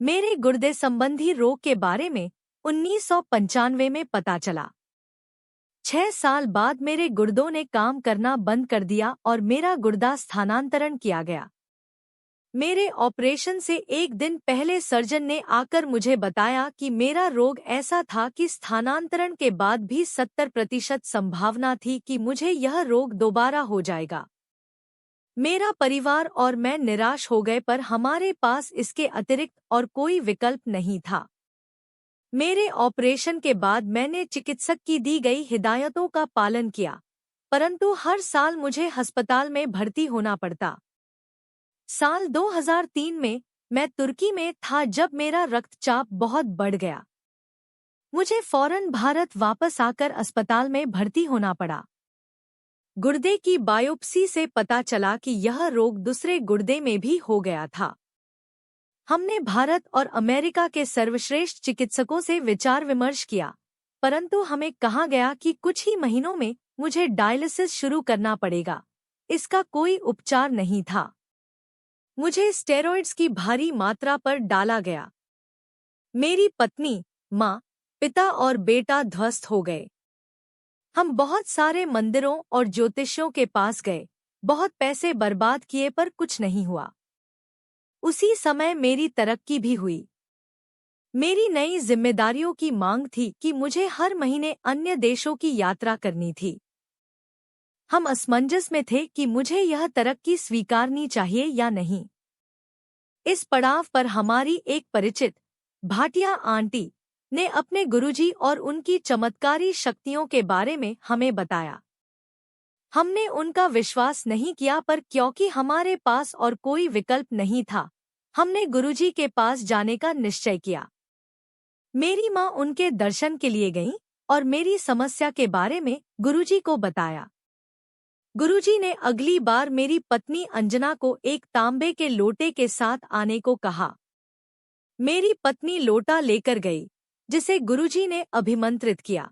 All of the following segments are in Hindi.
मेरे गुर्दे संबंधी रोग के बारे में 1995 में पता चला। 6 साल बाद मेरे गुर्दों ने काम करना बंद कर दिया और मेरा गुर्दा स्थानांतरण किया गया। मेरे ऑपरेशन से एक दिन पहले सर्जन ने आकर मुझे बताया कि मेरा रोग ऐसा था कि स्थानांतरण के बाद भी 70% संभावना थी कि मुझे यह रोग दोबारा हो जाएगा। मेरा परिवार और मैं निराश हो गए, पर हमारे पास इसके अतिरिक्त और कोई विकल्प नहीं था। मेरे ऑपरेशन के बाद मैंने चिकित्सक की दी गई हिदायतों का पालन किया, परंतु हर साल मुझे अस्पताल में भर्ती होना पड़ता। साल 2003 में मैं तुर्की में था जब मेरा रक्तचाप बहुत बढ़ गया। मुझे फौरन भारत वापस आकर अस्पताल में भर्ती होना पड़ा। गुर्दे की बायोप्सी से पता चला कि यह रोग दूसरे गुर्दे में भी हो गया था। हमने भारत और अमेरिका के सर्वश्रेष्ठ चिकित्सकों से विचार विमर्श किया, परंतु हमें कहा गया कि कुछ ही महीनों में मुझे डायलिसिस शुरू करना पड़ेगा। इसका कोई उपचार नहीं था। मुझे स्टेरॉइड्स की भारी मात्रा पर डाला गया। मेरी पत्नी, माँ, पिता और बेटा ध्वस्त हो गए। हम बहुत सारे मंदिरों और ज्योतिषियों के पास गए, बहुत पैसे बर्बाद किए, पर कुछ नहीं हुआ। उसी समय मेरी तरक्की भी हुई। मेरी नई जिम्मेदारियों की मांग थी कि मुझे हर महीने अन्य देशों की यात्रा करनी थी। हम असमंजस में थे कि मुझे यह तरक्की स्वीकारनी चाहिए या नहीं। इस पड़ाव पर हमारी एक परिचित, भाटिया आंटी, ने अपने गुरुजी और उनकी चमत्कारी शक्तियों के बारे में हमें बताया। हमने उनका विश्वास नहीं किया, पर क्योंकि हमारे पास और कोई विकल्प नहीं था, हमने गुरुजी के पास जाने का निश्चय किया। मेरी माँ उनके दर्शन के लिए गईं और मेरी समस्या के बारे में गुरुजी को बताया। गुरुजी ने अगली बार मेरी पत्नी अंजना को एक तांबे के लोटे के साथ आने को कहा। मेरी पत्नी लोटा लेकर गई, जिसे गुरुजी ने अभिमंत्रित किया।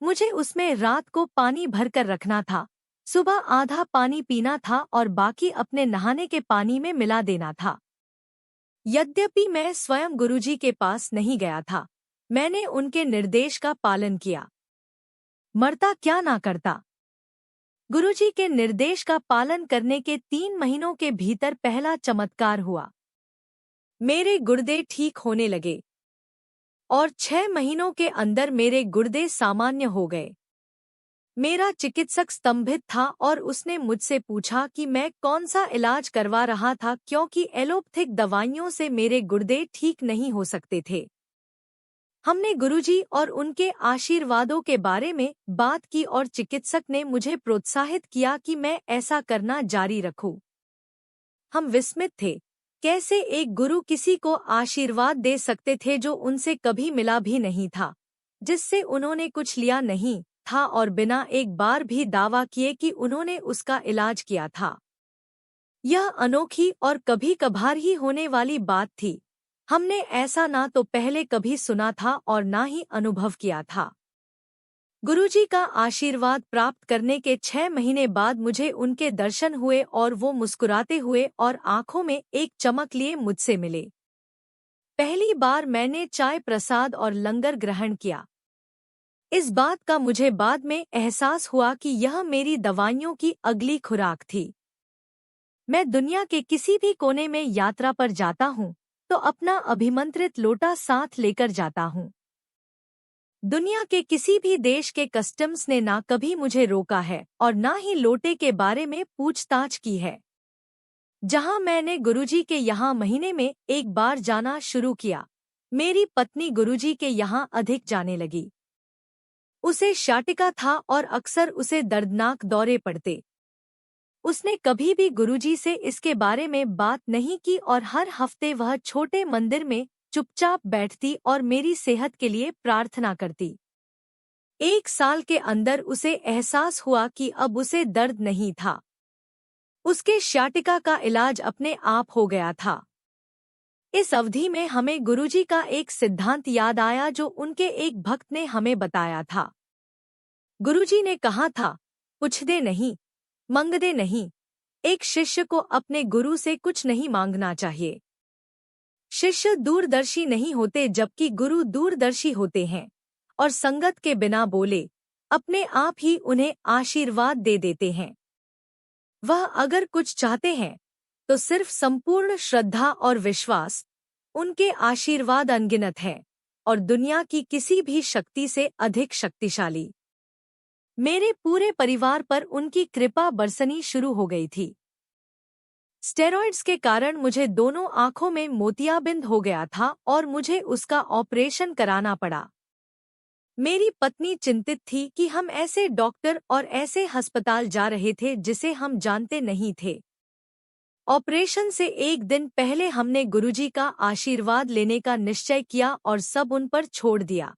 मुझे उसमें रात को पानी भरकर रखना था, सुबह आधा पानी पीना था और बाकी अपने नहाने के पानी में मिला देना था। यद्यपि मैं स्वयं गुरुजी के पास नहीं गया था, मैंने उनके निर्देश का पालन किया। मरता क्या ना करता। गुरुजी के निर्देश का पालन करने के 3 महीनों के भीतर पहला चमत्कार हुआ। मेरे गुर्दे ठीक होने लगे और 6 महीनों के अंदर मेरे गुर्दे सामान्य हो गए। मेरा चिकित्सक स्तंभित था और उसने मुझसे पूछा कि मैं कौन सा इलाज करवा रहा था, क्योंकि एलोपैथिक दवाइयों से मेरे गुर्दे ठीक नहीं हो सकते थे। हमने गुरुजी और उनके आशीर्वादों के बारे में बात की और चिकित्सक ने मुझे प्रोत्साहित किया कि मैं ऐसा करना जारी रखूं। हम विस्मित थे, कैसे एक गुरु किसी को आशीर्वाद दे सकते थे जो उनसे कभी मिला भी नहीं था, जिससे उन्होंने कुछ लिया नहीं था और बिना एक बार भी दावा किए कि उन्होंने उसका इलाज किया था। यह अनोखी और कभी कभार ही होने वाली बात थी। हमने ऐसा ना तो पहले कभी सुना था और ना ही अनुभव किया था। गुरुजी का आशीर्वाद प्राप्त करने के 6 महीने बाद मुझे उनके दर्शन हुए और वो मुस्कुराते हुए और आंखों में एक चमक लिए मुझसे मिले। पहली बार मैंने चाय प्रसाद और लंगर ग्रहण किया। इस बात का मुझे बाद में एहसास हुआ कि यह मेरी दवाइयों की अगली खुराक थी। मैं दुनिया के किसी भी कोने में यात्रा पर जाता हूँ तो अपना अभिमंत्रित लोटा साथ लेकर जाता हूँ। दुनिया के किसी भी देश के कस्टम्स ने ना कभी मुझे रोका है और ना ही लोटे के बारे में पूछताछ की है। जहां मैंने गुरुजी के यहाँ महीने में एक बार जाना शुरू किया, मेरी पत्नी गुरुजी के यहाँ अधिक जाने लगी। उसे शाटिका था और अक्सर उसे दर्दनाक दौरे पड़ते। उसने कभी भी गुरुजी से इसके बारे में बात नहीं की और हर हफ्ते वह छोटे मंदिर में चुपचाप बैठती और मेरी सेहत के लिए प्रार्थना करती। 1 साल के अंदर उसे एहसास हुआ कि अब उसे दर्द नहीं था। उसके शाटिका का इलाज अपने आप हो गया था। इस अवधि में हमें गुरुजी का एक सिद्धांत याद आया जो उनके एक भक्त ने हमें बताया था। गुरुजी ने कहा था, पूछदे नहीं, मंगदे नहीं। एक शिष्य को अपने गुरु से कुछ नहीं मांगना चाहिए। शिष्य दूरदर्शी नहीं होते जबकि गुरु दूरदर्शी होते हैं और संगत के बिना बोले अपने आप ही उन्हें आशीर्वाद दे देते हैं। वह अगर कुछ चाहते हैं तो सिर्फ संपूर्ण श्रद्धा और विश्वास, उनके आशीर्वाद अनगिनत हैं और दुनिया की किसी भी शक्ति से अधिक शक्तिशाली। मेरे पूरे परिवार पर उनकी कृपा बरसनी शुरू हो गई थी। स्टेरॉइड्स के कारण मुझे दोनों आंखों में मोतियाबिंद हो गया था और मुझे उसका ऑपरेशन कराना पड़ा। मेरी पत्नी चिंतित थी कि हम ऐसे डॉक्टर और ऐसे अस्पताल जा रहे थे जिसे हम जानते नहीं थे। ऑपरेशन से एक दिन पहले हमने गुरुजी का आशीर्वाद लेने का निश्चय किया और सब उन पर छोड़ दिया।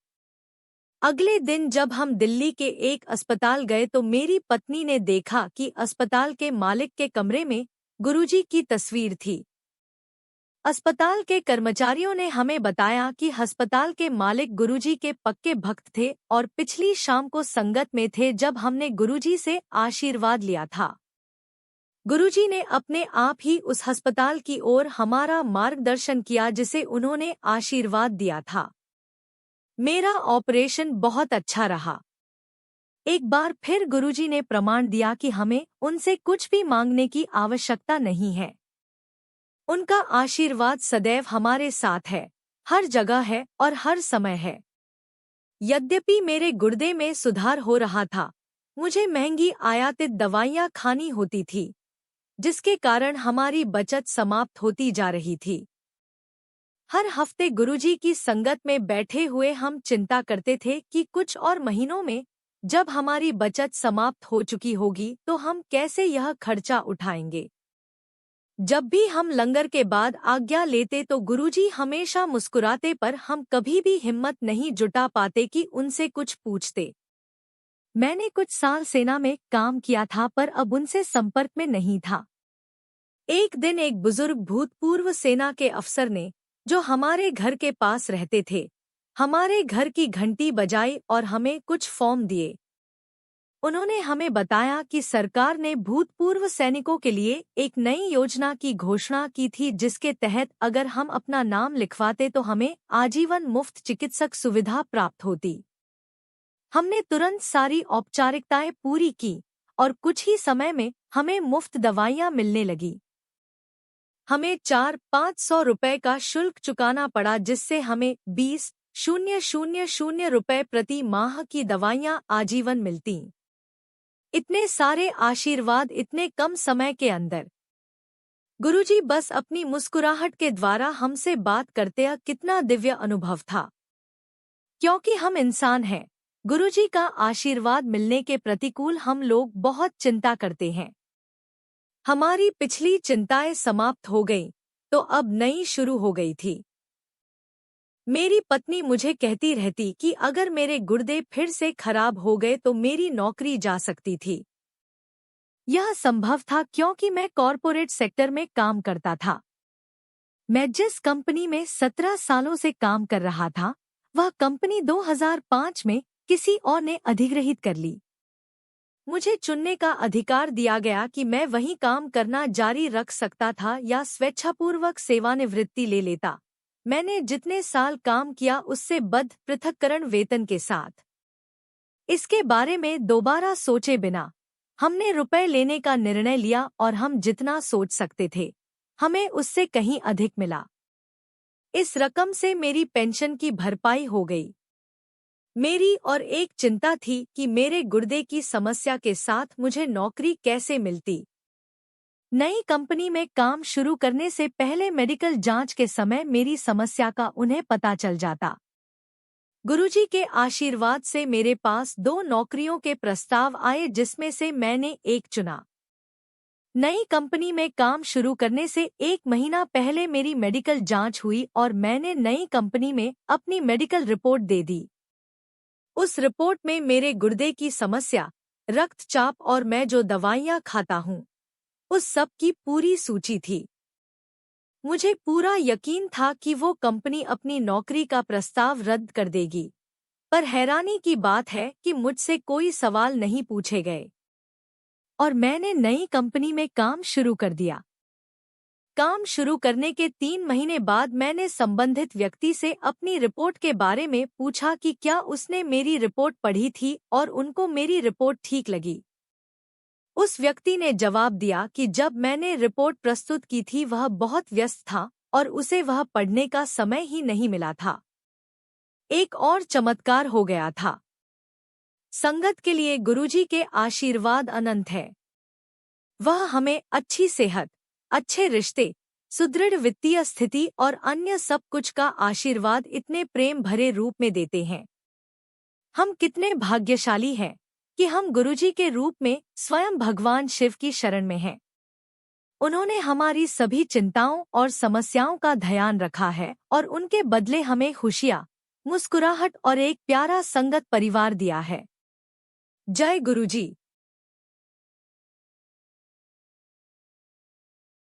अगले दिन जब हम दिल्ली के एक अस्पताल गए तो मेरी पत्नी ने देखा कि अस्पताल के मालिक के कमरे में गुरुजी की तस्वीर थी। अस्पताल के कर्मचारियों ने हमें बताया कि अस्पताल के मालिक गुरुजी के पक्के भक्त थे और पिछली शाम को संगत में थे जब हमने गुरुजी से आशीर्वाद लिया था। गुरुजी ने अपने आप ही उस अस्पताल की ओर हमारा मार्गदर्शन किया जिसे उन्होंने आशीर्वाद दिया था। मेरा ऑपरेशन बहुत अच्छा रहा। एक बार फिर गुरुजी ने प्रमाण दिया कि हमें उनसे कुछ भी मांगने की आवश्यकता नहीं है। उनका आशीर्वाद सदैव हमारे साथ है, हर जगह है और हर समय है। यद्यपि मेरे गुर्दे में सुधार हो रहा था, मुझे महंगी आयातित दवाइयाँ खानी होती थी, जिसके कारण हमारी बचत समाप्त होती जा रही थी। हर हफ्ते गुरुजी की संगत में बैठे हुए हम चिंता करते थे कि कुछ और महीनों में जब हमारी बचत समाप्त हो चुकी होगी तो हम कैसे यह खर्चा उठाएंगे। जब भी हम लंगर के बाद आज्ञा लेते तो गुरुजी हमेशा मुस्कुराते, पर हम कभी भी हिम्मत नहीं जुटा पाते कि उनसे कुछ पूछते। मैंने कुछ साल सेना में काम किया था पर अब उनसे संपर्क में नहीं था। एक दिन एक बुजुर्ग भूतपूर्व सेना के अफसर ने, जो हमारे घर के पास रहते थे, हमारे घर की घंटी बजाई और हमें कुछ फॉर्म दिए। उन्होंने हमें बताया कि सरकार ने भूतपूर्व सैनिकों के लिए एक नई योजना की घोषणा की थी जिसके तहत अगर हम अपना नाम लिखवाते तो हमें आजीवन मुफ्त चिकित्सक सुविधा प्राप्त होती। हमने तुरंत सारी औपचारिकताएं पूरी की और कुछ ही समय में हमें मुफ्त दवाइयां मिलने लगी। हमें 400-500 रुपए का शुल्क चुकाना पड़ा जिससे हमें 20,000 रुपए प्रति माह की दवाइयां आजीवन मिलती। इतने सारे आशीर्वाद इतने कम समय के अंदर। गुरुजी बस अपनी मुस्कुराहट के द्वारा हमसे बात करते, कितना दिव्य अनुभव था। क्योंकि हम इंसान हैं, गुरुजी का आशीर्वाद मिलने के प्रतिकूल हम लोग बहुत चिंता करते हैं। हमारी पिछली चिंताएं समाप्त हो गईं, तो अब नई शुरू हो गई थी। मेरी पत्नी मुझे कहती रहती कि अगर मेरे गुर्दे फिर से खराब हो गए तो मेरी नौकरी जा सकती थी। यह संभव था क्योंकि मैं कॉरपोरेट सेक्टर में काम करता था। मैं जिस कंपनी में 17 सालों से काम कर रहा था, वह कंपनी 2005 में किसी और ने अधिग्रहित कर ली। मुझे चुनने का अधिकार दिया गया कि मैं वहीं काम करना जारी रख सकता था या स्वेच्छापूर्वक सेवानिवृत्ति ले लेता। मैंने जितने साल काम किया उससे बद्ध पृथक्करण वेतन के साथ। इसके बारे में दोबारा सोचे बिना हमने रुपए लेने का निर्णय लिया और हम जितना सोच सकते थे, हमें उससे कहीं अधिक मिला। इस रकम से मेरी पेंशन की भरपाई हो गई। मेरी और एक चिंता थी कि मेरे गुर्दे की समस्या के साथ मुझे नौकरी कैसे मिलती। नई कंपनी में काम शुरू करने से पहले मेडिकल जांच के समय मेरी समस्या का उन्हें पता चल जाता। गुरुजी के आशीर्वाद से मेरे पास 2 नौकरियों के प्रस्ताव आए जिसमें से मैंने एक चुना। नई कंपनी में काम शुरू करने से 1 महीना पहले मेरी मेडिकल जांच हुई और मैंने नई कंपनी में अपनी मेडिकल रिपोर्ट दे दी। उस रिपोर्ट में मेरे गुर्दे की समस्या, रक्तचाप और मैं जो दवाइयाँ खाता हूँ, उस सब की पूरी सूची थी। मुझे पूरा यकीन था कि वो कंपनी अपनी नौकरी का प्रस्ताव रद्द कर देगी, पर हैरानी की बात है कि मुझसे कोई सवाल नहीं पूछे गए और मैंने नई कंपनी में काम शुरू कर दिया। काम शुरू करने के 3 महीने बाद मैंने संबंधित व्यक्ति से अपनी रिपोर्ट के बारे में पूछा कि क्या उसने मेरी रिपोर्ट पढ़ी थी और उनको मेरी रिपोर्ट ठीक लगी। उस व्यक्ति ने जवाब दिया कि जब मैंने रिपोर्ट प्रस्तुत की थी वह बहुत व्यस्त था और उसे वह पढ़ने का समय ही नहीं मिला था। एक और चमत्कार हो गया था। संगत के लिए गुरुजी के आशीर्वाद अनंत है। वह हमें अच्छी सेहत, अच्छे रिश्ते, सुदृढ़ वित्तीय स्थिति और अन्य सब कुछ का आशीर्वाद इतने प्रेम भरे रूप में देते हैं। हम कितने भाग्यशाली हैं कि हम गुरुजी के रूप में स्वयं भगवान शिव की शरण में हैं। उन्होंने हमारी सभी चिंताओं और समस्याओं का ध्यान रखा है और उनके बदले हमें खुशियाँ, मुस्कुराहट और एक प्यारा संगत परिवार दिया है। जय गुरुजी।